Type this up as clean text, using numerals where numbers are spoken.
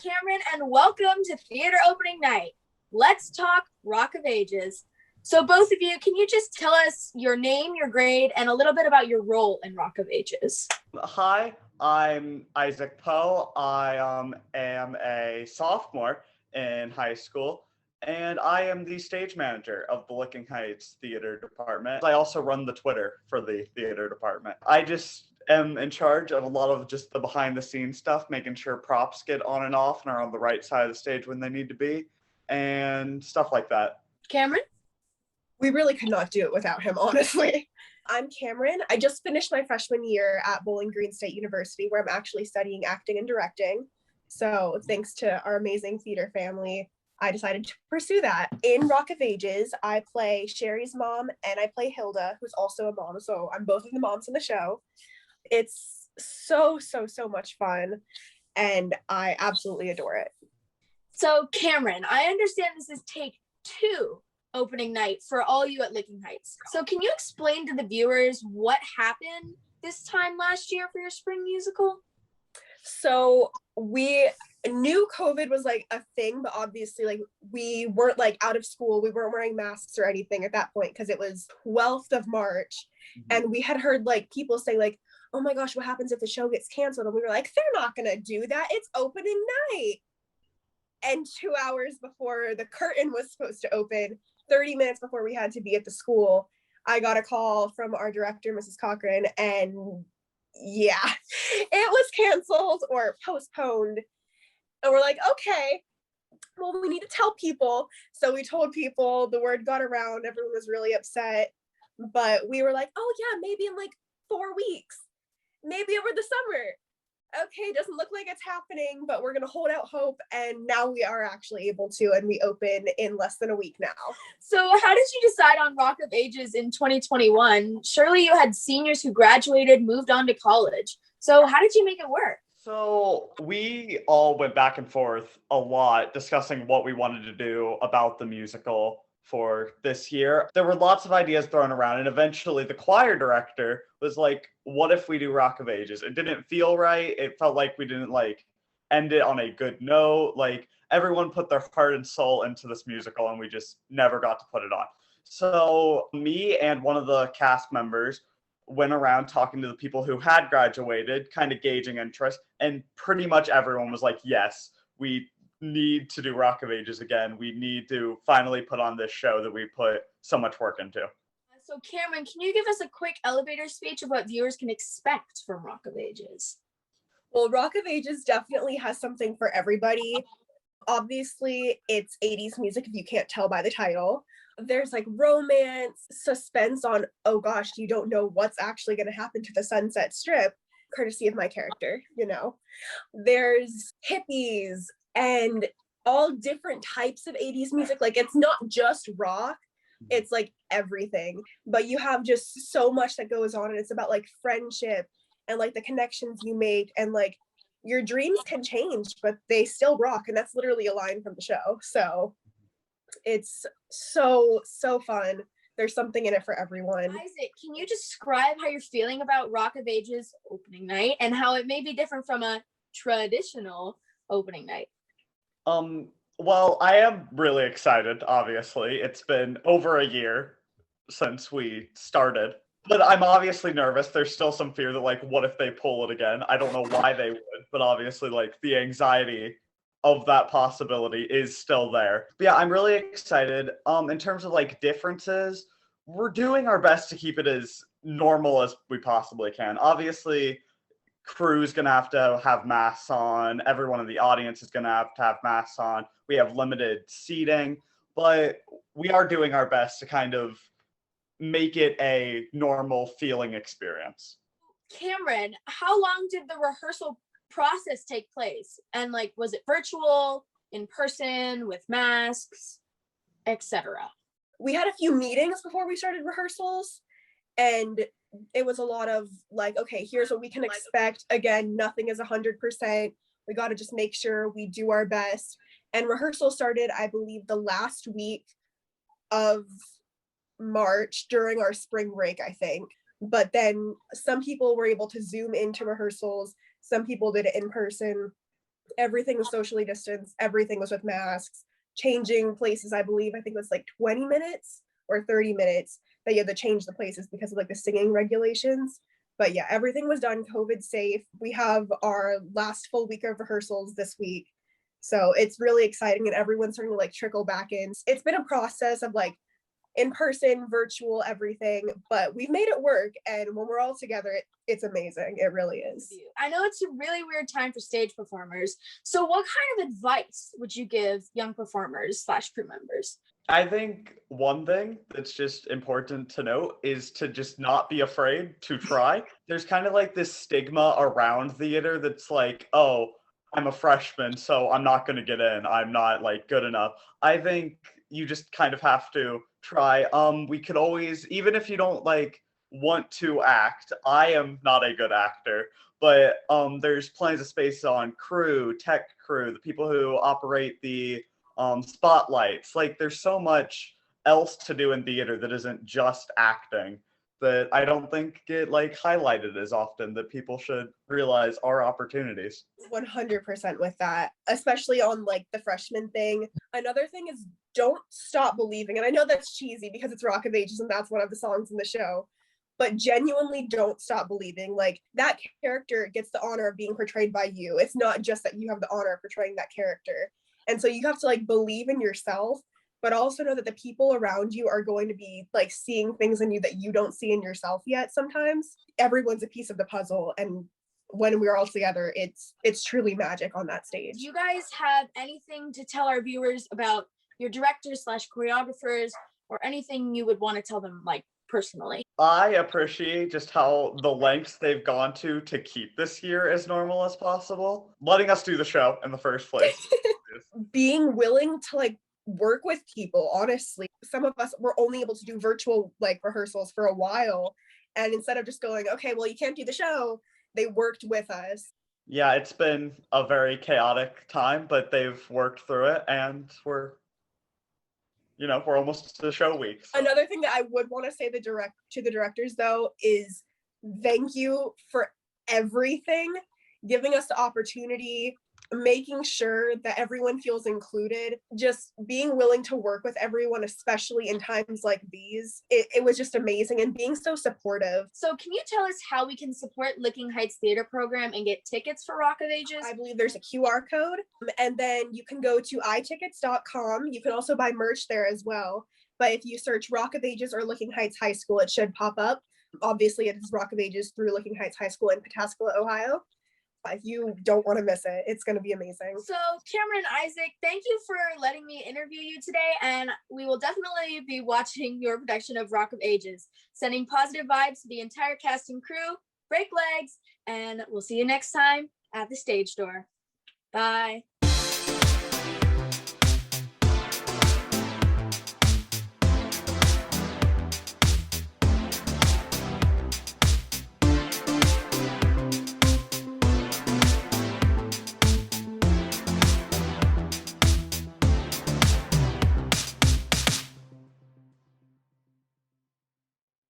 Cameron, and welcome to Theater Opening Night. Let's talk Rock of Ages. So both of you, can you just tell us your name, your grade, and a little bit about your role in Rock of Ages? Hi, I'm Isaac Poe. I am a sophomore in high school, and I am the stage manager of the Licking Heights Theater Department. I also run the Twitter for the theater department. I just am in charge of a lot of just the behind the scenes stuff, making sure props get on and off and are on the right side of the stage when they need to be, and stuff like that. Cameron? We really could not do it without him, honestly. I'm Cameron. I just finished my freshman year at Bowling Green State University, where I'm actually studying acting and directing. So thanks to our amazing theater family, I decided to pursue that. In Rock of Ages, I play Sherry's mom and I play Hilda, who's also a mom. So I'm both of the moms in the show. It's so much fun, and I absolutely adore it. So Cameron, I understand this is take 2 opening night for all you at Licking Heights. So can you explain to the viewers what happened this time last year for your spring musical? So we knew COVID was like a thing, but obviously like we weren't like out of school. We weren't wearing masks or anything at that point because it was 12th of March. And we had heard like people say like, oh my gosh, what happens if the show gets canceled? And we were like, they're not gonna do that. It's opening night. And 2 hours before the curtain was supposed to open, 30 minutes before we had to be at the school, I got a call from our director, Mrs. Cochran, and yeah, it was canceled or postponed. And we're like, okay, well, we need to tell people. So we told people, the word got around, everyone was really upset. But we were like, oh yeah, maybe in like 4 weeks, maybe over the summer. Okay, doesn't look like it's happening, but we're gonna hold out hope, and now we are actually able to, and we open in less than a week now. So how did you decide on Rock of Ages in 2021? Surely you had seniors who graduated, moved on to college. So how did you make it work? So we all went back and forth a lot discussing what we wanted to do about the musical for this year. There were lots of ideas thrown around, and eventually the choir director was like, what if we do Rock of Ages? It didn't feel right. It felt like we didn't like end it on a good note. Like everyone put their heart and soul into this musical and we just never got to put it on. So me and one of the cast members went around talking to the people who had graduated, kind of gauging interest, and pretty much everyone was like, yes, we need to do Rock of Ages again. We need to finally put on this show that we put so much work into. So Cameron, can you give us a quick elevator speech of what viewers can expect from Rock of Ages? Well, Rock of Ages definitely has something for everybody. Obviously, it's 80s music if you can't tell by the title. There's like romance, suspense on, oh gosh, you don't know what's actually going to happen to the Sunset Strip, courtesy of my character, you know. There's hippies and all different types of 80s music. Like it's not just rock, it's like everything. But you have just so much that goes on, and it's about like friendship and like the connections you make, and like your dreams can change, but they still rock. And that's literally a line from the show. So it's so fun. There's something in it for everyone. Isaac, can you describe how you're feeling about Rock of Ages opening night and how it may be different from a traditional opening night? Well, I am really excited, obviously. It's been over a year since we started. But I'm obviously nervous. There's still some fear that, like, what if they pull it again? I don't know why they would, but obviously, like, the anxiety of that possibility is still there. But yeah, I'm really excited. In terms of, like, differences, we're doing our best to keep it as normal as we possibly can. Obviously, crew's going to have masks on. Everyone in the audience is going to have masks on. We have limited seating, but we are doing our best to kind of make it a normal feeling experience. Cameron, how long did the rehearsal process take place? And like, was it virtual, in person, with masks, etc.? We had a few meetings before we started rehearsals, and it was a lot of like, okay, here's what we can expect. Again, nothing is 100%. We got to just make sure we do our best. And rehearsal started, I believe, the last week of March during our spring break, I think. But then some people were able to Zoom into rehearsals. Some people did it in person. Everything was socially distanced. Everything was with masks. Changing places, I think it was like 20 minutes or 30 minutes that you had to change the places because of like the singing regulations. But yeah, everything was done COVID safe. We have our last full week of rehearsals this week. So it's really exciting and everyone's starting to like trickle back in. It's been a process of like in person, virtual, everything, but we've made it work. And when we're all together, it's amazing. It really is. I know it's a really weird time for stage performers. So what kind of advice would you give young performers / crew members? I think one thing that's just important to note is to just not be afraid to try. There's kind of like this stigma around theater that's like, oh, I'm a freshman, so I'm not going to get in. I'm not like good enough. I think you just kind of have to try. We could always, even if you don't like want to act, I am not a good actor, but there's plenty of space on crew, tech crew, the people who operate the spotlights. Like there's so much else to do in theater that isn't just acting that I don't think get like highlighted as often, that people should realize are opportunities. 100% with that, especially on like the freshman thing. Another thing is don't stop believing. And I know that's cheesy because it's Rock of Ages and that's one of the songs in the show, but genuinely don't stop believing. Like that character gets the honor of being portrayed by you. It's not just that you have the honor of portraying that character. And so you have to like believe in yourself, but also know that the people around you are going to be like seeing things in you that you don't see in yourself yet. Sometimes everyone's a piece of the puzzle. And when we're all together, it's truly magic on that stage. Do you guys have anything to tell our viewers about your directors / choreographers, or anything you would want to tell them like personally? I appreciate just how the lengths they've gone to keep this year as normal as possible, letting us do the show in the first place. Being willing to like work with people, honestly. Some of us were only able to do virtual like rehearsals for a while, and instead of just going, okay, well, you can't do the show, they worked with us. Yeah, it's been a very chaotic time, but they've worked through it, and we're almost to the show week. So. Another thing that I would want to say to the directors though is thank you for everything, giving us the opportunity, making sure that everyone feels included, just being willing to work with everyone, especially in times like these. It was just amazing, and being so supportive. So can you tell us how we can support Licking Heights Theater Program and get tickets for Rock of Ages? I believe there's a QR code, and then you can go to itickets.com. You can also buy merch there as well. But if you search Rock of Ages or Licking Heights High School, it should pop up. Obviously, it is Rock of Ages through Licking Heights High School in Pataskala, Ohio. If you don't want to miss it, it's going to be amazing. So Cameron, Isaac, thank you for letting me interview you today, and we will definitely be watching your production of Rock of Ages. Sending positive vibes to the entire cast and crew. Break legs, and we'll see you next time at the stage door. Bye.